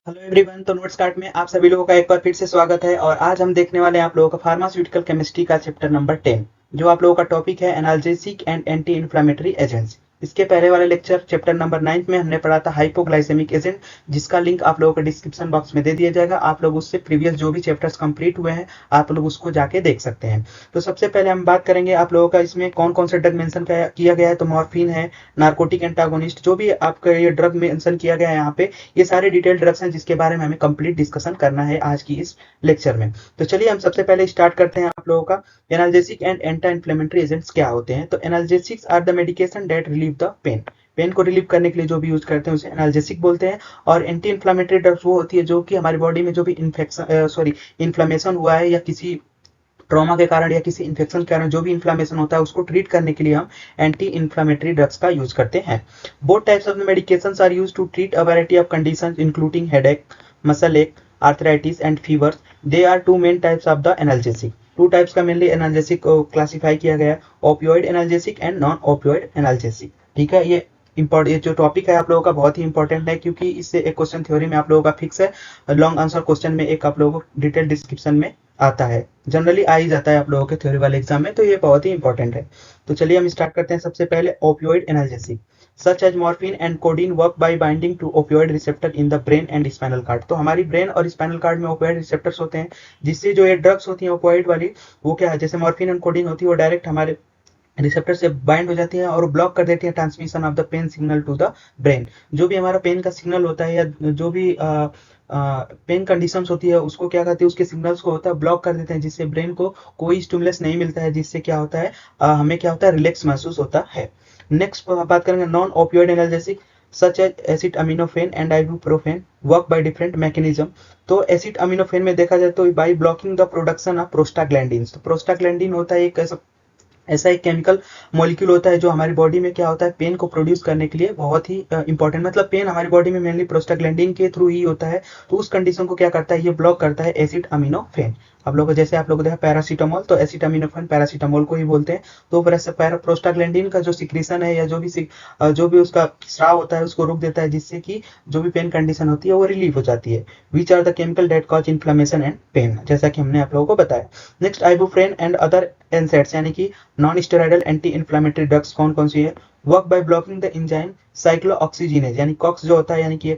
Hello everyone. तो notes card में आप सभी लोगों का एक बार फिर से स्वागत है और आज हम देखने वाले हैं आप लोगों का फार्मास्यूटिकल केमिस्ट्री का चैप्टर नंबर 10 जो आप लोगों का टॉपिक है analgesic and anti inflammatory agents. इसके पहले वाले लेक्चर चैप्टर नंबर 9 में हमने पढ़ा था हाइपोग्लाइसेमिक एजेंट, जिसका लिंक आप लोगों को डिस्क्रिप्शन बॉक्स में दे दिया जाएगा। आप लोग उससे प्रीवियस जो भी चैप्टर्स कंप्लीट हुए हैं आप लोग उसको जाके देख सकते हैं। तो सबसे पहले हम बात करेंगे आप लोगों का इसमें कौन कौन सा ड्रग मेंशन किया गया है। तो मॉर्फिन है, नार्कोटिक एंटागोनिस्ट, जो भी आपका ये ड्रग मेंशन किया गया है यहाँ पे, ये सारे डिटेल ड्रग्स हैं जिसके बारे में हमें कंप्लीट डिस्कशन करना है आज की इस लेक्चर में। तो चलिए हम सबसे पहले स्टार्ट करते हैं आप लोगों का analgesic and anti inflammatory agents क्या होते हैं। तो analgesics are the medication that relieve the pain. Pain को रिलीव करने के लिए जो भी यूज करते हैं उसे एनाल्जेसिक बोलते हैं। और एंटी इन्फ्लामेटरी ड्रग्स वो होती है जो कि हमारी बॉडी में जो भी इन्फ्लेमेशन हुआ है या किसी ट्रॉमा के कारण या किसी इन्फेक्शन के कारण जो भी इन्फ्लामेशन होता है उसको ट्रीट करने के लिए हम एंटी इन्फ्लामेटरी ड्रग्स का यूज करते हैं। Both types of the medications are used to treat a variety of conditions including headache, muscle ache, arthritis and fever. They are two main types of the analgesic. Two types का mainly analgesic को classify किया गया है, opioid analgesic and non opioid analgesic. ठीक है, ये जो topic है आप लोगों का बहुत ही इंपॉर्टेंट है क्योंकि इससे एक क्वेश्चन थ्योरी में आप लोगों का फिक्स है। लॉन्ग आंसर क्वेश्चन में एक आप लोगों को डिटेल डिस्क्रिप्शन में आता है, जनरली आ ही जाता है आप लोगों के थ्योरी वाले एग्जाम में, तो ये बहुत ही इंपॉर्टेंट है। तो चलिए हम स्टार्ट करते हैं। सबसे पहले opioid analgesic such as morphine and codeine work by binding to opioid receptor in the brain and spinal cord. तो हमारी ब्रेन और स्पाइनल कार्ड में ओपियोइड रिसेप्टर्स होते हैं, जिससे जो ये ड्रग्स होती हैं ओपियोइड वाली, वो क्या है, जैसे मॉर्फिन एंड कोडीन होती है, वो डायरेक्ट हमारे रिसेप्टर से बाइंड हो जाती है और ब्लॉक कर देती है transmission of the pain signal to the brain. जो भी हमारा पेन का सिग्नल होता है या जो भी पेन कंडीशंस होती है उसको क्या कहते हैं, उसके सिग्नल्स को होता है ब्लॉक कर देते हैं, जिससे ब्रेन को कोई स्टिमुलस नहीं मिलता है, जिससे क्या होता है हमें क्या होता है, रिलैक्स महसूस होता है। नेक्स्ट बात करेंगे non opioid analgesic such as acetaminophen and ibuprofen work by different mechanism. तो एसिटामिनोफेन में देखा जाए तो by blocking the production of prostaglandin. तो प्रोस्टाग्लैंडिन होता है एक ऐसा एक केमिकल मॉलिक्यूल होता है जो हमारी बॉडी में क्या होता है, पेन को प्रोड्यूस करने के लिए बहुत ही इंपॉर्टेंट, मतलब पेन हमारी बॉडी में मेनली प्रोस्टाग्लैंडिन के थ्रू ही होता है। तो उस कंडीशन को क्या करता है, ये ब्लॉक करता है एसिड अमीनोफेन। आप लोग जैसे आप लोग देखा पैरासीटामोल, तो एसिटामिनोफेन पैरासीटामोल को ही बोलते हैं। तो प्रोस्टाग्लैंडिन का जो सिक्रीशन है या जो भी उसका स्राव होता है उसको रोक देता है, जिससे कि जो भी पेन कंडीशन होती है वो रिलीव हो जाती है। Which are the chemical that cause inflammation and pain, जैसा कि हमने आप लोगों को बताया। Next ibuprofen and other NSAIDs यानी कि non steroidal anti inflammatory drugs कौन कौन सी है, work by blocking the enzyme cyclooxygenase, यानी कॉक्स जो होता है, यानी कि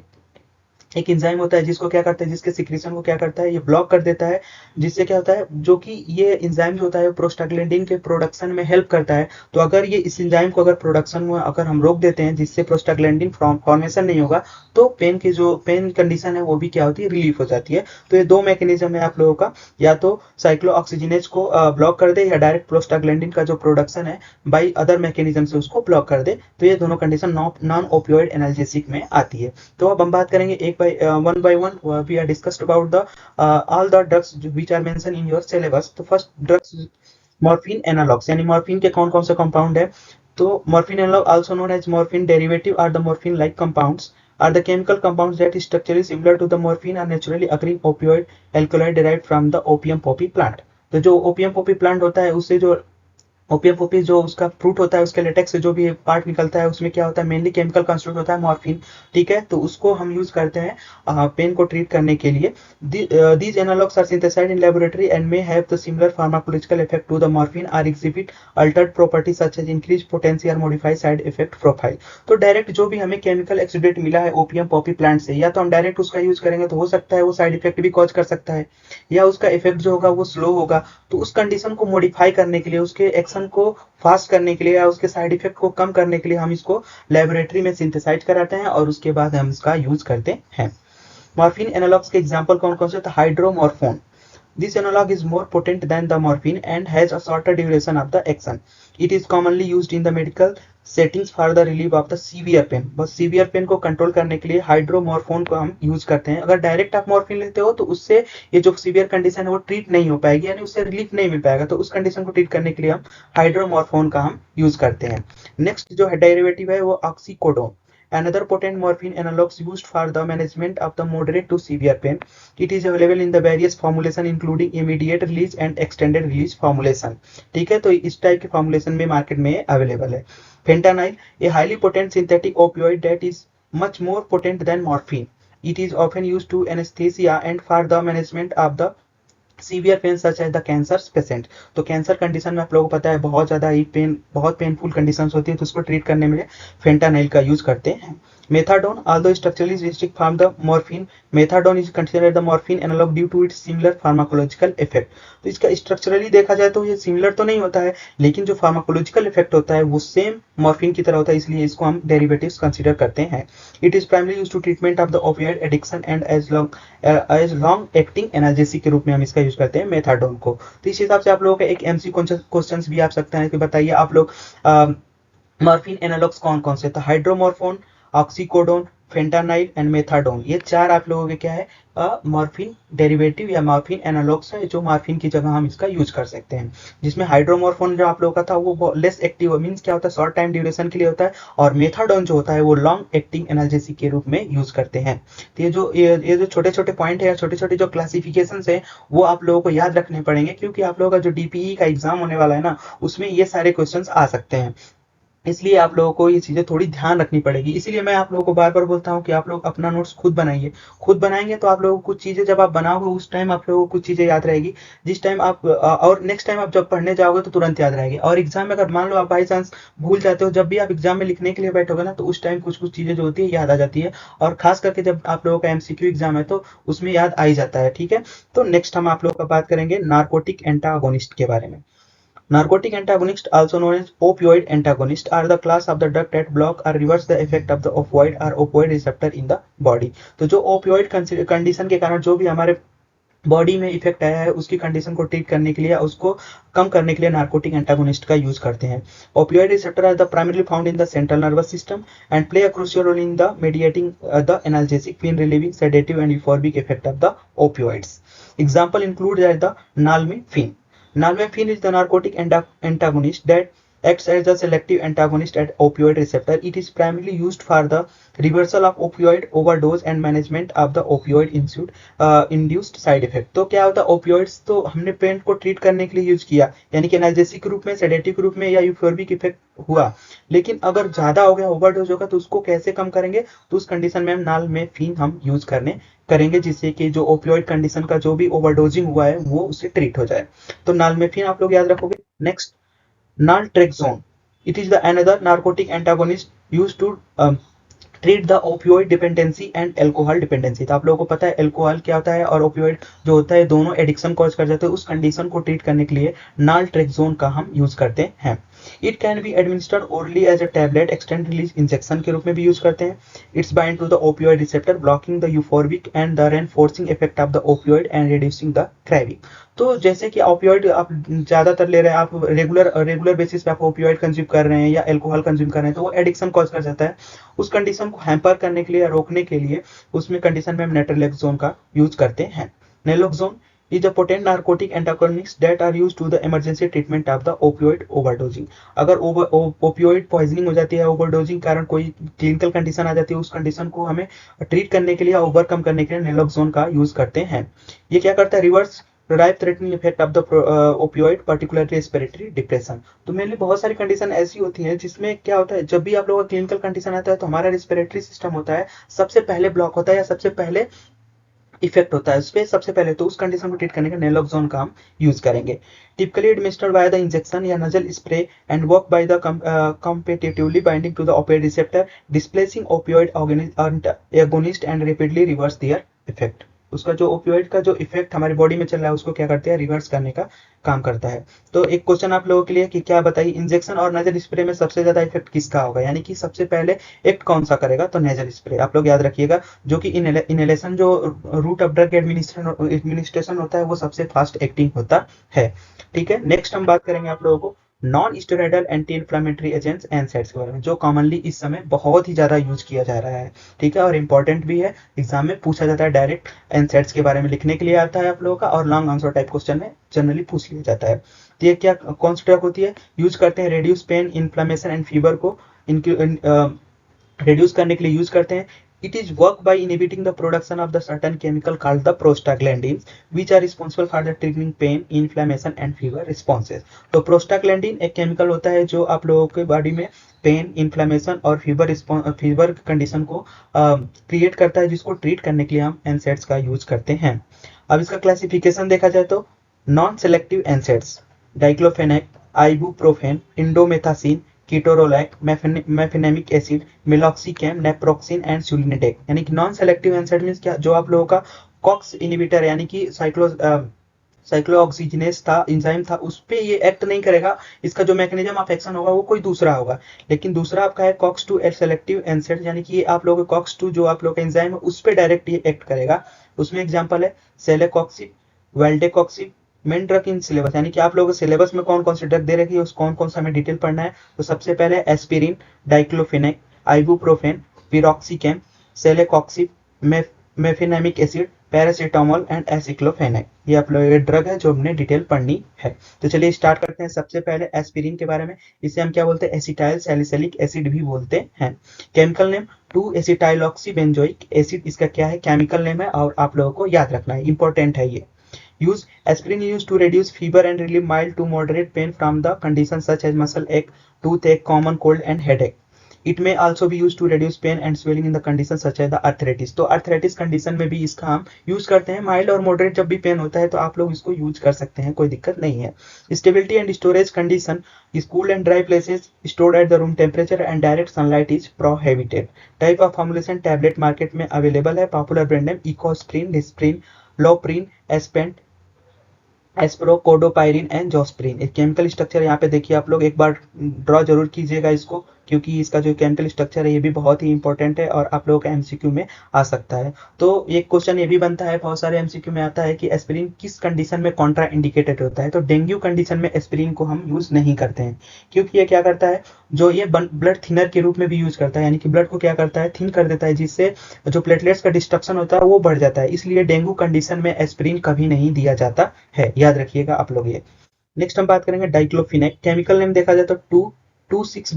एक एंजाइम होता है जिसको क्या करता है, जिसके सिक्रीशन को क्या करता है, ये ब्लॉक कर देता है। जिससे क्या होता है, जो कि ये एंजाइम जो होता है प्रोस्टाग्लैंडिन के प्रोडक्शन में हेल्प करता है। तो अगर ये इस एंजाइम को अगर प्रोडक्शन में अगर हम रोक देते हैं, जिससे प्रोस्टाग्लैंडिन फॉर्मेशन नहीं होगा, तो पेन की जो पेन कंडीशन है वो भी क्या होती है, रिलीफ हो जाती है। तो ये दो मैकेनिज्म है आप लोगों का, या तो साइक्लोऑक्सीजिनेज को ब्लॉक कर दे या डायरेक्ट प्रोस्टाग्लैंडिन का जो प्रोडक्शन है बाई अदर मैकेनिज्म से उसको ब्लॉक कर दे। तो ये दोनों कंडीशन नॉन ओपियोइड एनाल्जेसिक में आती है। तो अब हम बात करेंगे one by one. We are discussed about the all the drugs which are mentioned in your syllabus. तो फर्स्ट ड्रग्स मॉर्फिन एनालॉग्स, यानी मॉर्फिन के कौन कौन से कंपाउंड है। तो morphine analogue also known as morphine derivative are the morphine like compounds are the chemical compounds that is structurally similar to the morphine are naturally occurring opioid alkaloid derived from the opium poppy plant। तो जो opium Poppy plant होता है उससे जो opium Poppy जो उसका fruit होता है उसके लेटेक्स से जो भी पार्ट निकलता है उसमें क्या होता है, मेनली केमिकल कंस्टिट्यूट होता है मॉर्फिन। ठीक है, तो उसको हम यूज करते हैं पेन को ट्रीट करने के लिए। These analogues are synthesised in laboratory and may have the similar pharmacological effect to the morphine are exhibit altered property such as increase potency और मॉडिफाई साइड इफेक्ट प्रोफाइल। तो direct जो भी हमें chemical accident मिला है opium Poppy plant से, या तो हम डायरेक्ट उसका यूज करेंगे तो हो सकता है वो साइड इफेक्ट भी कॉज कर सकता है, या उसका इफेक्ट जो होगा वो स्लो होगा। तो उस कंडीशन को मॉडिफाई करने के लिए, उसके एक्शन को फास्ट करने के लिए या उसके साइड इफेक्ट को कम करने के लिए हम इसको लेबोरेटरी में सिंथेसाइज कराते हैं और उसके बाद हम इसका यूज करते हैं। मॉर्फिन एनालॉग्स के एग्जांपल कौन कौन से, तो हाइड्रोमॉर्फोन। This analog is more potent than the morphine and has a shorter duration of the action. It is commonly used in the medical settings for the relief of the severe pain। बस severe pain को control करने के लिए हाइड्रोमॉर्फोन को हम use करते हैं। अगर डायरेक्ट आप मॉर्फिन लेते हो तो उससे ये जो सीवियर कंडीशन है वो ट्रीट नहीं हो पाएगी, यानी उससे रिलीफ नहीं मिल पाएगा। तो उस कंडीशन को ट्रीट करने के लिए हम हाइड्रोमॉर्फोन का हम यूज करते हैं। नेक्स्ट जो डेरिवेटिव है वो oxycodone, another potent morphine analogs used for the management of the moderate to severe pain। It is available in the various formulation including immediate release and extended release formulation। ठीक है, तो इस type के formulation में market में available है। Fentanyl, a highly potent synthetic opioid that is much more potent than morphine It is often used to anesthesia and for the management of the severe pain such as the cancer patient. तो cancer condition में आप लोगों को पता है बहुत ज़्यादा ही बहुत पेनफुल कंडीशंस होती है, तो उसको ट्रीट करने में फेंटानाइल का यूज करते हैं। Methadone although structurally distinct from the morphine, methadone is considered the morphine analog due to its similar pharmacological effect। तो इसका स्ट्रक्चरली देखा जाए तो ये सिमिलर तो नहीं होता है, लेकिन जो फार्माकोलॉजिकल इफेक्ट होता है वो सेम मॉर्फिन की तरह होता है, इसलिए इसको हम डेरिवेटिव्स कंसीडर करते हैं। It is primary use to treatment of the opioid addiction and as long acting analgesic के रूप में हम इसका यूज करते हैं मेथाडोन को। तो इस हिसाब से आप लोगों का एक एमसी क्वेश्चन भी आ सकता है कि बताइए आप लोग मॉर्फिन एनालॉग्स कौन कौन से, तो हाइड्रोमॉर्फोन, ऑक्सीकोडोन, फेंटानाइल एंड मेथाडोन, ये चार आप लोगों के क्या है मॉर्फिन डेरिवेटिव या मॉर्फिन एनालॉग्स है जो मॉर्फिन की जगह हम इसका यूज कर सकते हैं। जिसमें हाइड्रोमॉर्फोन जो आप लोगों का था वो लेस एक्टिव मींस क्या होता है, शॉर्ट टाइम ड्यूरेशन के लिए होता है, और मेथाडोन जो होता है वो लॉन्ग एक्टिंग एनाल्जेसिक के रूप में यूज करते हैं। तो ये जो छोटे छोटे पॉइंट है, छोटे छोटे जो क्लासिफिकेशन है, वो आप लोगों को याद रखने पड़ेंगे, क्योंकि आप लोगों का जो डीपीई का एग्जाम होने वाला है ना, उसमें ये सारे क्वेश्चन आ सकते हैं। इसलिए आप लोगों को ये चीज़ें थोड़ी ध्यान रखनी पड़ेगी। इसीलिए मैं आप लोगों को बार बार बोलता हूँ कि आप लोग अपना नोट्स खुद बनाइए। खुद बनाएंगे तो आप लोगों को कुछ चीज़ें जब आप बनाओगे उस टाइम आप लोगों को कुछ चीज़ें याद रहेगी, जिस टाइम आप और नेक्स्ट टाइम आप जब पढ़ने जाओगे तो तुरंत याद रहेगी। और एग्जाम में अगर मान लो आप बाई चांस भूल जाते हो, जब भी आप एग्जाम में लिखने के लिए बैठोगे ना, तो उस टाइम कुछ कुछ चीज़ें जो होती है याद आ जाती है, और खास करके जब आप लोगों का एमसीक्यू एग्जाम है तो उसमें याद आ ही जाता है। ठीक है, तो नेक्स्ट हम आप लोगों का बात करेंगे नार्कोटिक एंटागोनिस्ट के बारे में। Narcotic antagonists, also known as opioid antagonists, are the class of the drug that block or reverse the effect of the opioid or opioid receptor in the body। तो जो opioid कंडीशन के कारण जो भी हमारे बॉडी में effect आया है उसकी कंडीशन को ट्रीट करने के लिए, उसको कम करने के लिए नार्कोटिक एंटागोनिस्ट का यूज करते हैं। Opioid receptor are the primarily found in the central nervous system and play a crucial role in the mediating the analgesic, pain relieving, sedative and euphoric effect of the opioids. Example include the nalmefene. Nalmefene is the narcotic antagonist that acts as a selective antagonist at opioid receptor. It is primarily used for the reversal of opioid overdose and management of the opioid induced side effect। तो क्या होता है opioids, तो हमने pen को treat करने के लिए यूज किया, यानी कि एनाल्जेसिक रूप में, सेडेटिव रूप में या यूफोर्बिक इफेक्ट हुआ, लेकिन अगर ज्यादा हो गया, ओवरडोज होगा, तो उसको कैसे कम करेंगे, तो उस कंडीशन में नालमेफिन हम यूज करेंगे, जिससे कि जो ओपियोइड कंडीशन का जो भी ओवरडोजिंग हुआ है वो उससे ट्रीट हो जाए। तो नालमेफिन आप लोग याद रखोगे। Next, naltrexone, it is the another narcotic antagonist used to treat the opioid dependency and alcohol dependency. तो आप लोगों को पता है एल्कोहल क्या होता है और ओपियोइड जो होता है, दोनों एडिक्शन कॉज कर जाते हैं। उस कंडीशन को ट्रीट करने के लिए नालट्रेक्सोन का हम यूज करते हैं। It can be administered orally as a tablet, extend release injection के रूप में भी यूज करते हैं। It's bind to the opioid receptor, blocking the euphoric and the reinforcing effect of the opioid and reducing the craving. तो जैसे कि opioid आप ज्यादातर ले रहे हैं, आप रेगुलर बेसिस पे आप ओपियोइड कंज्यूम कर रहे हैं या अल्कोहल कंज्यूम कर रहे हैं, तो वो एडिक्शन कॉज कर जाता है। उस कंडीशन को हैम्पर करने के लिए, रोकने के लिए, उसमें कंडीशन में हम नेट्रोलेक्सोन का यूज करते हैं। Naloxone is a potent narcotic antagonist that are used to the emergency treatment of the opioid overdosing। अगर ओपियोइड पॉइजनिंग हो जाती है, ओवरडोजिंग कारण कोई क्लिनिकल कंडीशन आ जाती है, उस कंडीशन को हमें ट्रीट करने के लिए, ओवरकम करने के लिए नेलोक्सोन का यूज करते हैं। ये क्या करता है, reverse life threatening effect of the opioid, particularly respiratory depression. तो मेनली बहुत सारी कंडीशन ऐसी होती हैं जिसमें क्या होता है, जब भी आप लोगों का क्लिनिकल कंडीशन आता है तो हमारा रेस्पिरेटरी सिस्टम होता है सबसे पहले ब्लॉक होता है या सबसे पहले इफेक्ट होता है उस पर सबसे पहले, तो उस कंडीशन को ट्रीट करने का नेलोक्सोन का हम यूज करेंगे। Typically administered by the injection या nasal spray and work by the competitively binding to the opioid receptor, displacing opioid agonist and rapidly reverse their effect। उसका जो ओपियोइड का जो इफेक्ट हमारी बॉडी में चल रहा है उसको क्या करते हैं, रिवर्स करने का काम करता है। तो एक क्वेश्चन आप लोगों के लिए कि क्या बताइए, इंजेक्शन और नेजल स्प्रे में सबसे ज्यादा इफेक्ट किसका होगा, यानी कि सबसे पहले एक्ट कौन सा करेगा, तो नेजल स्प्रे। आप लोग याद रखिएगा, जो कि इनहेलेशन जो रूट ऑफ ड्रग एडमिनिस्ट्रेशन होता है वो सबसे फास्ट एक्टिंग होता है। ठीक है, नेक्स्ट हम बात करेंगे आप लोगों को non steroidal anti inflammatory agents NSAIDs के बारे में, जो कॉमनली इस समय बहुत ही ज्यादा यूज किया जा रहा है। ठीक है, और इंपॉर्टेंट भी है, एग्जाम में पूछा जाता है, डायरेक्ट एनसैड्स के बारे में लिखने के लिए आता है आप लोगों का, और लॉन्ग आंसर टाइप क्वेश्चन में जनरली पूछ लिया जाता है। तो ये क्या कौन सी ड्रग होती है, यूज करते हैं, reduce pain, inflammation and fever को रिड्यूस करने के लिए यूज करते हैं। It is work by inhibiting the production of the certain chemical called the prostaglandins, which are responsible for the triggering pain, inflammation and fever responses. तो prostaglandin एक chemical होता है जो आप लोगों के बॉडी में पेन, इन्फ्लेमेशन और फीवर कंडीशन को क्रिएट करता है, जिसको ट्रीट करने के लिए हम एनसेड्स का यूज करते हैं। अब इसका क्लासिफिकेशन देखा जाए तो non selective NSAIDs diclofenac, ibuprofen, indomethacin, ketorolac, mefenamic acid, meloxicam, naproxen and sulindac. यानी कि नॉन सेलेक्टिव एनसेड मींस क्या, जो आप लोगों का कॉक्स इनहिबिटर यानी कि साइक्लोऑक्सीजिनेस था, एंजाइम था, उस पे ये एक्ट नहीं करेगा। इसका जो मैकेनिज्म ऑफ एक्शन होगा वो कोई दूसरा होगा। लेकिन दूसरा आपका है कॉक्स 2 सेलेक्टिव एनसेड, यानी कि ये आप लोगों के कॉक्स 2 जो आप लोगों का एंजाइम है उस पे डायरेक्ट ये एक्ट करेगा। उसमें एग्जांपल है celecoxib, valdecoxib, main drug in syllabus, यानी कि आप लोगों को सिलेबस में कौन कौन से ड्रग दे रखी है, उस कौन कौन सा हमें डिटेल पढ़ना है। तो सबसे पहले aspirin, diclofenac, ibuprofen, piroxicam, celecoxib, mefenamic acid, paracetamol and aceclofenac. ये आप लोग ड्रग है जो हमने डिटेल पढ़नी है। तो चलिए स्टार्ट करते हैं सबसे पहले एस्पिरिन के बारे में। इसे हम क्या बोलते हैं, एसिटाइल सैलिसिलिक एसिड भी बोलते हैं। केमिकल नेम 2 एसिटाइलऑक्सी बेंजोइक एसिड, इसका क्या है केमिकल नेम है और आप लोगों को याद रखना है, इंपॉर्टेंट है ये। Use aspirin is used to reduce fever and relieve mild to moderate pain from the conditions such as muscle ache, toothache, common cold and headache. It may also be used to reduce pain and swelling in the conditions such as the arthritis. तो arthritis condition में भी इसका हम use करते हैं। Mild और moderate जब भी पेन होता है तो आप लोग इसको यूज कर सकते हैं, कोई दिक्कत नहीं है। Stability and storage condition, cool and dry places, stored at the room temperature and direct sunlight is prohibited. Type of formulation tablet market में अवेलेबल है। Popular brand name Ecosprin, Disprin, Loprin, Aspent, Aspro, Codopyrin and Zosprin. एक chemical structure यहाँ पे देखिए, आप लोग एक बार draw जरूर कीजिएगा इसको, क्योंकि इसका जो केमिकल स्ट्रक्चर है ये भी बहुत ही इंपॉर्टेंट है और आप लोगों का एमसीक्यू में आ सकता है। तो एक क्वेश्चन ये भी बनता है, बहुत सारे एमसीक्यू में आता है कि एस्पिरिन किस कंडीशन में कॉन्ट्रा इंडिकेटेड होता है। तो डेंगू कंडीशन में एस्पिरिन को हम यूज नहीं करते हैं, क्योंकि ये क्या करता है, जो ये ब्लड थिनर के रूप में भी यूज करता है, यानी कि ब्लड को क्या करता है, थिन कर देता है, जिससे जो प्लेटलेट्स का डिस्ट्रक्शन होता है वो बढ़ जाता है। इसलिए डेंगू कंडीशन में एस्पिरिन कभी नहीं दिया जाता है, याद रखिएगा आप लोग ये। नेक्स्ट हम बात करेंगे डाइक्लोफिनेक। केमिकल नेम देखा जाए तो 2,2,6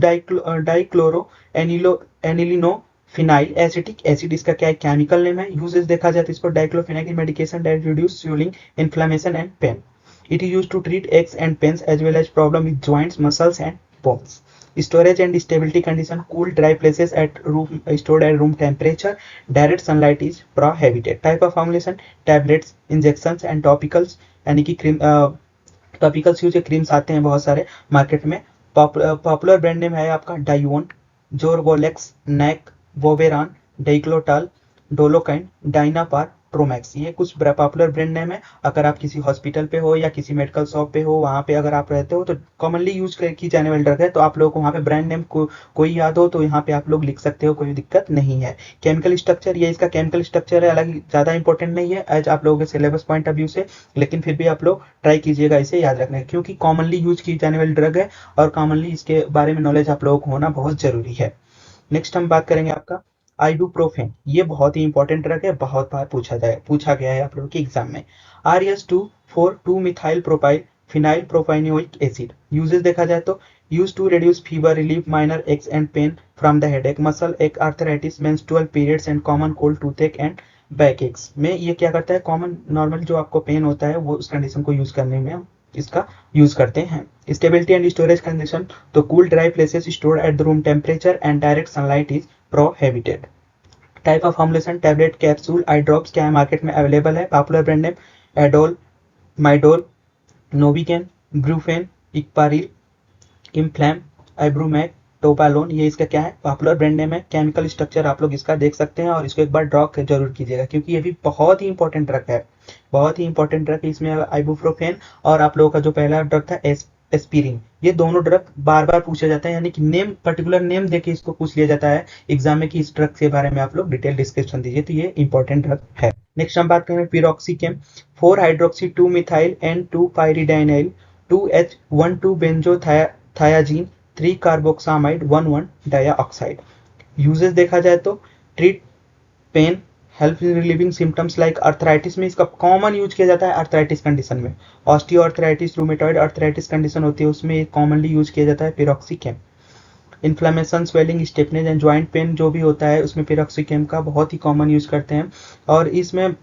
डाइक्लोरो एनिलिनो फिनाइल एसिटिक एसिड, इसका क्या है केमिकल नेम है। यूजेस देखा जाए तो इसको diclofenac in medication that reduce swelling, inflammation and pain. It is used to treat aches and pains as well as problem with joints, muscles and bones. Storage and stability condition, cool dry places at room, stored at room temperature, direct sunlight is prohibited. Type of formulation tablets, injections and topicals, यानी कि cream, topicals use creams आते हैं बहुत सारे market में। Popular brand name है आपका डाइवोन, जोरवोलेक्स, NAAC, Voveran, डाइक्लोटाल, डोलोकाइन, डाइनापार, ट्रोमैक्स। ये कुछ पॉपुलर ब्रांड नेम है। अगर आप किसी हॉस्पिटल पे हो या किसी मेडिकल शॉप पे हो, वहाँ पे अगर आप रहते हो तो कॉमनली यूज की जाने वाली ड्रग है। तो आप लोगों को वहाँ पे ब्रांड नेम कोई याद हो तो यहाँ पे आप लोग लिख सकते हो, कोई दिक्कत नहीं है। केमिकल स्ट्रक्चर, ये इसका केमिकल स्ट्रक्चर है, अलग ज़्यादा इंपॉर्टेंट नहीं है एज आप लोगों के सिलेबस पॉइंट ऑफ व्यू से, लेकिन फिर भी आप लोग ट्राई कीजिएगा इसे याद रखना है, क्योंकि कॉमनली यूज की जाने वाली ड्रग है और कॉमनली इसके बारे में नॉलेज आप लोगों को होना बहुत जरूरी है। नेक्स्ट हम बात करेंगे आपका आइबुप्रोफेन। ये बहुत ही इंपॉर्टेंट ड्रग है, बहुत बार पूछा गया है आप लोगों के एग्जाम में। RS2,4,2 methyl propyl phenyl propanoic acid. Uses देखा जाए तो use to reduce fever, relieve minor aches and pain from the headache, muscle ache, arthritis, menstrual periods and common cold, toothache and back aches में। ये क्या करता है, common normal जो आपको पेन होता है वो उस कंडीशन को यूज करने में हम इसका यूज करते हैं। स्टेबिलिटी एंड स्टोरेज कंडीशन, तो cool dry places, stored at the room temperature and direct sunlight is prohibited. Type of formulation tablet, capsule, eye drops, क्या है मार्केट में अवेलेबल है। Popular brand name Adol, Midol, Novigan, Brufen, Icparil, Imflam, Ibrumac, Topalon. ये इसका क्या है popular brand name है। Chemical structure आप लोग इसका देख सकते हैं और इसको एक बार ड्रॉ जरूर कीजिएगा, क्योंकि ये भी बहुत ही इंपॉर्टेंट ड्रग है, बहुत ही इंपॉर्टेंट ड्रग है। इसमें आइबुप्रोफेन और आप लोगों का जो पहला ड्रग था एस्पिरिन, ये दोनों ड्रग बार बार पूछे जाते हैं, यानी कि नेम, पर्टिकुलर नेम देके इसको पूछ लिया जाता है एग्जाम में कि इस ड्रग के बारे में आप लोग डिटेल डिस्क्रिप्शन दीजिए, तो ये इंपॉर्टेंट ड्रग है। नेक्स्ट हम बात करेंगे piroxicam, 4 hydroxy 2 methyl and 2 pyridinyl, 2H12 benzothiazine, 3 carboxamide, 1,1 dioxide. Uses देखा जाए तो treat pain, help in relieving symptoms like arthritis में इसका कॉमन यूज किया जाता है अर्थराइटिस कंडीशन में। Osteo arthritis, rheumatoid arthritis condition होती है उसमें कॉमनली यूज किया जाता है piroxicam. Inflammation, swelling, stiffness and joint pain जो भी होता है उसमें पिरोक्सिकेम का बहुत ही कॉमन यूज करते हैं। और इसमें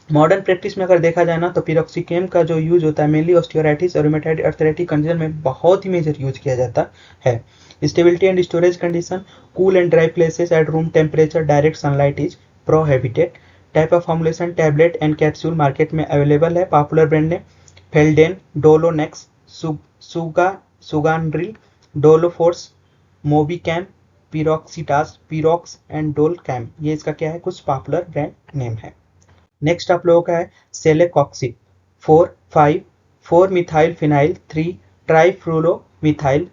मॉडर्न प्रैक्टिस में अगर देखा जाए ना तो पिरोक्सिकेम का जो यूज होता है मेनली ऑस्टियोराइटिस और रूमेटॉइड अर्थराइटिस कंडीशन में बहुत ही मेजर यूज किया जाता है। Stability and storage condition, cool and dry places at room temperature, direct sunlight is prohibited. Type of formulation, tablet and capsule market में अवेलेबल है। पॉपुलर ब्रांड ने फेल्डेन, डोलोनेक्स, सुगानड्रिल, डोलोफोर्स, मोबिकैम, पिरोक्सीटास, पिरोक्स and डोलकैम, ये इसका क्या है, कुछ पॉपुलर ब्रांड नेम है। नेक्स्ट आप लोगों का है celecoxib, 4 methyl phenyl 3 trifluoromethyl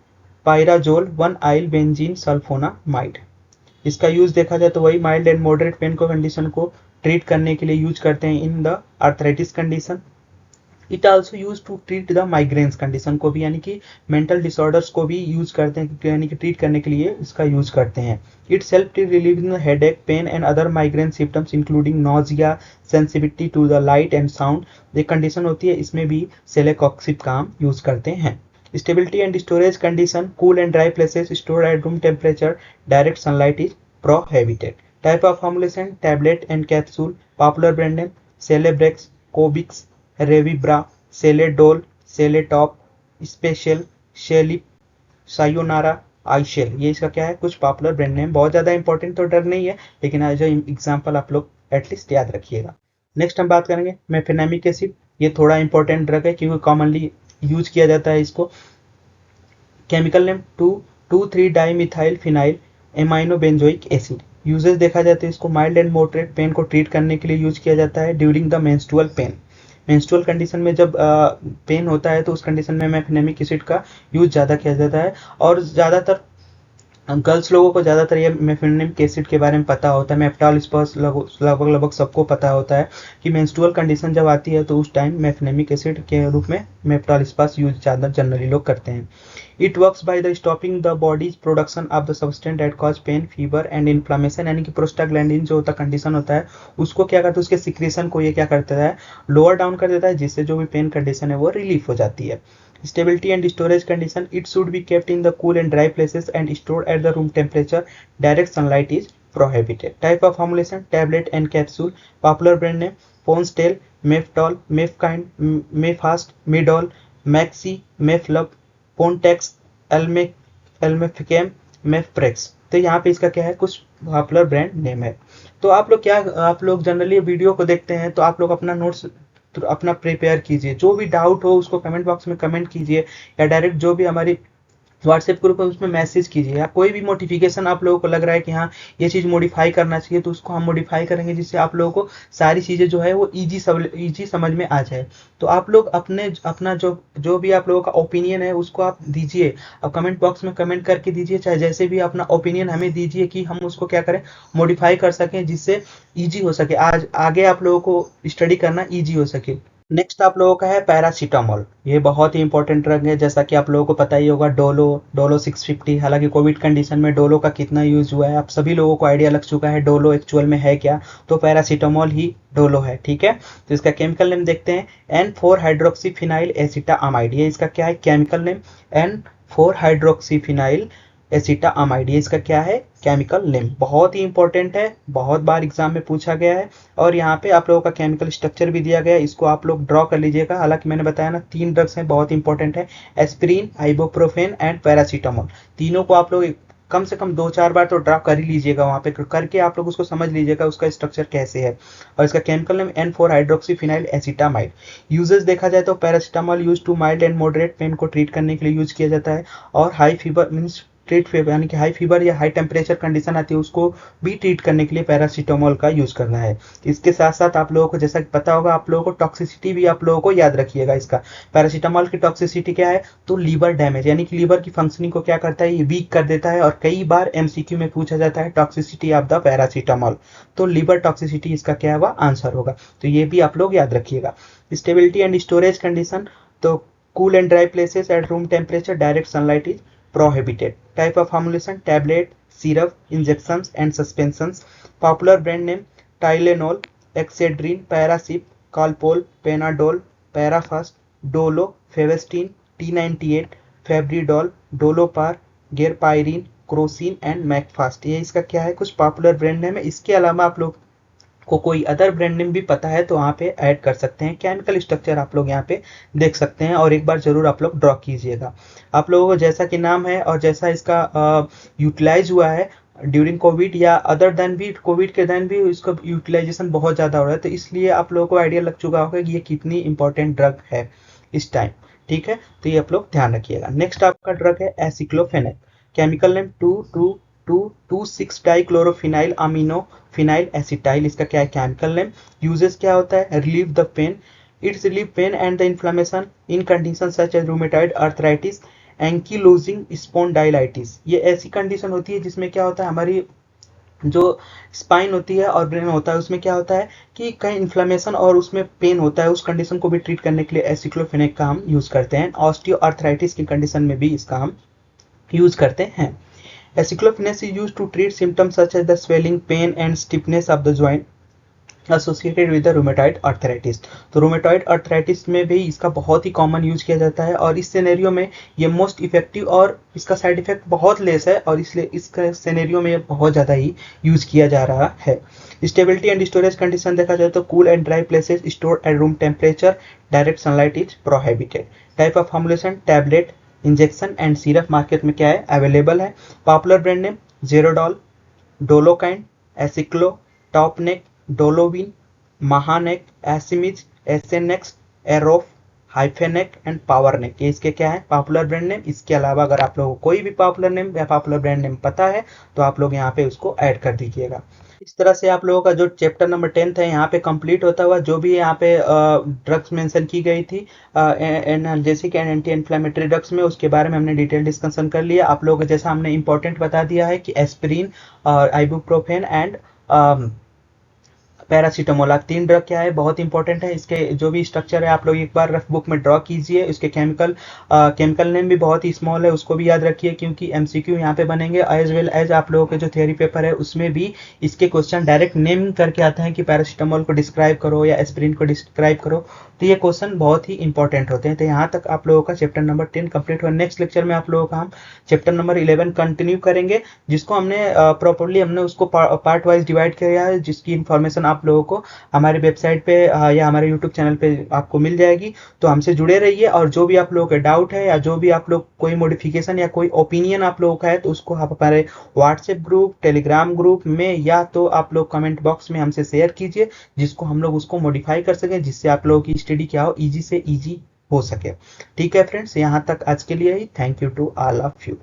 pyrazole 1 yl benzene sulfonamide. इसका यूज देखा जाए तो वही माइल्ड एंड मॉडरेट पेन को कंडीशन को ट्रीट करने के लिए यूज करते हैं in the arthritis condition. It also use to treat the migraines condition को भी, यानी कि मेंटल डिसऑर्डर्स को भी यूज करते हैं, यानी कि ट्रीट करने के लिए इसका यूज करते हैं। It's help to relieve headache, pain and other migraine symptoms including nausea, sensitivity to the light and sound. ये कंडीशन होती है, इसमें भी सेलेकॉक्सिब का हम यूज करते हैं। Stability and storage condition, cool and dry places, store at room temperature, direct sunlight is prohibited. Type of formulation, tablet and capsule. Popular brand name Celebrex, Cobix, Revibra, Celedol, Celetop, special, Shelip, Sayonara, Ishel, ये इसका क्या है, कुछ popular brand name. बहुत ज्यादा important तो drug नहीं है, लेकिन एज एग्जाम्पल आप लोग एटलीस्ट याद रखिएगा। नेक्स्ट हम बात करेंगे मेफेनेमिक एसिड। ये थोड़ा इंपॉर्टेंट ड्रग है क्योंकि कॉमनली यूज किया जाता है इसको। Chemical name 2,2,3 dimethyl phenyl amino benzoic acid. Uses देखा जाता है इसको माइल्ड एंड मॉडरेट पेन को ट्रीट करने के लिए यूज किया जाता है during the menstrual pain. Menstrual condition में जब पेन होता है तो उस कंडीशन में मेफेनेमिक एसिड का यूज ज़्यादा किया जाता है। और ज़्यादातर गर्ल्स लोगों को ज़्यादातर ये मेफेनेमिक एसिड के बारे में पता होता है। मेफ्टॉल स्पर्स लगभग सबको पता होता है कि मेंस्ट्रुअल कंडीशन जब आती है तो उस टाइम मेफेनेमिक एसिड के रूप में मेफ्टॉल स्पर्स यूज ज़्यादा जनरली लोग करते हैं। It works by the stopping the body's production of the substance that cause pain, fever and inflammation, यानी कि प्रोस्टाग्लैंडिन जो होता कंडीशन होता है उसको क्या करता है, उसके सिक्रेशन को ये क्या करता है, लोअर डाउन कर देता है, जिससे जो भी पेन कंडीशन है वो रिलीफ हो जाती है। Stability and storage condition, it should be kept in the cool and dry places and stored at the room temperature. Direct sunlight is prohibited. Type of formulation, tablet and capsule. Popular brand name Ponstel, Meftol, Mefkind, Mefast, Midol, Maxi, Meflub, Pontex, Elmefcam, Mefprex। तो यहाँ पे इसका क्या है, कुछ popular brand name है। तो आप लोग जनरली वीडियो को देखते हैं तो आप लोग अपना नोट्स तो अपना प्रिपेयर कीजिए, जो भी डाउट हो उसको कमेंट बॉक्स में कमेंट कीजिए, या डायरेक्ट जो भी हमारी व्हाट्सएप ग्रुप है उसमें मैसेज कीजिए, या कोई भी मोटिफिकेशन आप लोगों को लग रहा है कि हाँ ये चीज़ मॉडिफाई करना चाहिए तो उसको हम मॉडिफाई करेंगे, जिससे आप लोगों को सारी चीज़ें जो है वो ईजी समझ में आ जाए। तो आप लोग अपना जो भी आप लोगों का ओपिनियन है उसको आप दीजिए, अब कमेंट बॉक्स में कमेंट करके दीजिए, चाहे जैसे भी अपना ओपिनियन हमें दीजिए कि हम उसको क्या करें, मॉडिफाई कर सकें, जिससे ईजी हो सके, आज आगे आप लोगों को स्टडी करना ईजी हो सके। नेक्स्ट आप लोगों का है पैरासीटामोल। ये बहुत ही इंपॉर्टेंट ड्रग है, जैसा कि आप लोगों को पता ही होगा, डोलो 650। हालांकि कोविड कंडीशन में डोलो का कितना यूज हुआ है आप सभी लोगों को आइडिया लग चुका है डोलो एक्चुअल में है क्या, तो पैरासीटामोल ही डोलो है, ठीक है। तो इसका केमिकल नेम देखते हैं, N4 हाइड्रोक्सीफिनाइल एसिटामाइड। ये इसका क्या है chemical name, N4 hydroxyphenyl acetamide, ये इसका क्या है केमिकल नेम। बहुत ही इंपॉर्टेंट है, बहुत बार एग्जाम में पूछा गया है, और यहाँ पे आप लोगों का केमिकल स्ट्रक्चर भी दिया गया है, इसको आप लोग ड्रॉ कर लीजिएगा। हालांकि मैंने बताया ना 3 ड्रग्स हैं, बहुत इंपॉर्टेंट है, एस्पिरिन, आइबोप्रोफेन एंड पैरासीटामोल। तीनों को आप लोग कम से कम 2-4 बार तो ड्रॉ कर ही लीजिएगा, वहाँ पे करके आप लोग उसको समझ लीजिएगा उसका स्ट्रक्चर कैसे है। और इसका chemical name N4 hydroxyphenyl acetamide. Uses देखा जाए तो paracetamol use to mild and moderate pain को ट्रीट करने के लिए यूज किया जाता है, और high fever means treat fever, यानी कि हाई फीवर या हाई टेम्परेचर कंडीशन आती है उसको भी ट्रीट करने के लिए पैरासीटामोल का यूज करना है। इसके साथ साथ आप लोगों को जैसा पता होगा, आप लोगों को टॉक्सिसिटी भी आप लोगों को याद रखिएगा। इसका पैरासीटामोल की टॉक्सिसिटी क्या है, तो लीवर डैमेज, यानी कि लीवर की फंक्शनिंग को क्या करता है, ये वीक कर देता है, और कई बार एमसीक्यू में पूछा जाता है टॉक्सिसिटी ऑफ द पैरासीटामोल, तो लीवर टॉक्सिसिटी इसका क्या है, आंसर होगा। तो ये भी आप लोग याद रखिएगा। स्टेबिलिटी एंड स्टोरेज कंडीशन, तो cool and dry places at room temperature, direct sunlight is prohibited. Type of formulation, tablet, syrup, injections and suspensions. Popular brand name Tylenol, Excedrin, Parasip, Calpol, Panadol, Parafast, Dolo, Fevestin, T98, Febridol, Dolopar, Gerpyrin, Crocin and Macfast. ये इसका क्या है, कुछ popular brand name है। इसके अलावा आप लोग को कोई अदर ब्रांड नेम भी पता है तो वहाँ पे ऐड कर सकते हैं। केमिकल स्ट्रक्चर आप लोग यहाँ पे देख सकते हैं और एक बार जरूर आप लोग ड्रॉ कीजिएगा। आप लोगों को जैसा कि नाम है और जैसा इसका यूटिलाइज हुआ है ड्यूरिंग कोविड या अदर देन भी, कोविड के देन भी इसका यूटिलाइजेशन बहुत ज़्यादा हो रहा है, तो इसलिए आप लोगों को आइडिया लग चुका होगा कि ये कितनी इंपॉर्टेंट ड्रग है इस टाइम। ठीक है, तो ये आप लोग ध्यान रखिएगा। नेक्स्ट आपका ड्रग है aceclofenac. Chemical name 2,2,2,2,6 dichlorophenyl amino phenyl acetyl. इसका क्या है केमिकल नेम। यूजेस क्या होता है, relieve the pain, it's relieve pain and the inflammation in condition such as rheumatoid arthritis ankylosing spondylitis. ये ऐसी कंडीशन होती है जिसमें क्या होता है, हमारी जो स्पाइन होती है और ब्रेन होता है उसमें क्या होता है कि कहीं इन्फ्लेमेशन और उसमें पेन होता है। उस कंडीशन को भी ट्रीट करने के लिए एसिक्लोफेनेक का हम यूज करते हैं। ऑस्टियो आर्थराइटिस की कंडीशन में भी इसका हम यूज करते हैं। Aceclofenac is used to treat symptoms such as the swelling, pain and stiffness of the joint associated with the rheumatoid arthritis. तो रूमेटॉइड अर्थराइटिस में भी इसका बहुत ही कॉमन यूज किया जाता है और इस सिनेरियो में ये मोस्ट इफेक्टिव और इसका साइड इफेक्ट बहुत लेस है और इसलिए इसका सिनेरियो में बहुत ज़्यादा ही यूज किया जा रहा है। स्टेबिलिटी एंड स्टोरेज कंडीशन देखा जाए तो cool and dry places, store at room temperature, direct sunlight is prohibited. Type of formulation tablet, injection and syrup market में क्या है अवेलेबल है। Popular brand name Zerodol, Dolokine, Aceclo, Topnac, Dolovin, Mahanac, Acemiz, Acenex, Arof, Hifenac and Powernac. ये इसके क्या है popular brand name. इसके अलावा अगर आप लोगों को कोई भी पॉपुलर नेम या पॉपुलर ब्रांड नेम पता है तो आप लोग यहाँ पे उसको ऐड कर दीजिएगा। इस तरह से आप लोगों का जो चैप्टर नंबर 10 है यहाँ पे कंप्लीट होता हुआ, जो भी यहाँ पे ड्रग्स मेंशन की गई थी analgesic and anti inflammatory drugs में, उसके बारे में हमने डिटेल डिस्कशन कर लिया। आप लोगों को जैसा हमने इंपॉर्टेंट बता दिया है कि एस्पिरिन और आइबुप्रोफेन एंड पैरासीटामोल, 3 ड्रग क्या है बहुत इंपॉर्टेंट है। इसके जो भी स्ट्रक्चर है आप लोग एक बार रफ बुक में ड्रॉ कीजिए। इसके केमिकल नेम भी बहुत ही स्मॉल है, उसको भी याद रखिए क्योंकि एमसीक्यू यहाँ पे बनेंगे। एज वेल एज आप लोगों के जो थियरी पेपर है उसमें भी इसके क्वेश्चन डायरेक्ट नेम करके आते हैं कि पैरासीटामोल को डिस्क्राइब करो या एस्पिरिन को डिस्क्राइब करो, तो ये क्वेश्चन बहुत ही इंपॉर्टेंट होते हैं। तो यहाँ तक आप लोगों का चैप्टर नंबर 10 कंप्लीट हुआ। नेक्स्ट लेक्चर में आप लोगों का हम चैप्टर नंबर 11 कंटिन्यू करेंगे, जिसको हमने प्रॉपरली हमने उसको पार्ट वाइज डिवाइड किया है, जिसकी इन्फॉर्मेशन आप लोगों को हमारे वेबसाइट पे या हमारे यूट्यूब चैनल पे आपको मिल जाएगी। तो हमसे जुड़े रहिए और जो भी आप लोगों के डाउट है या जो भी आप लोग कोई मॉडिफिकेशन या कोई ओपिनियन आप लोगों का है तो उसको आप हमारे व्हाट्सएप ग्रुप, टेलीग्राम ग्रुप में या तो आप लोग कमेंट बॉक्स में हमसे शेयर कीजिए, जिसको हम लोग उसको मॉडिफाई कर सकें, जिससे आप लोगों की स्टडी क्या हो, ईजी से ईजी हो सके। ठीक है फ्रेंड्स, यहाँ तक आज के लिए ही। Thank you to all of you.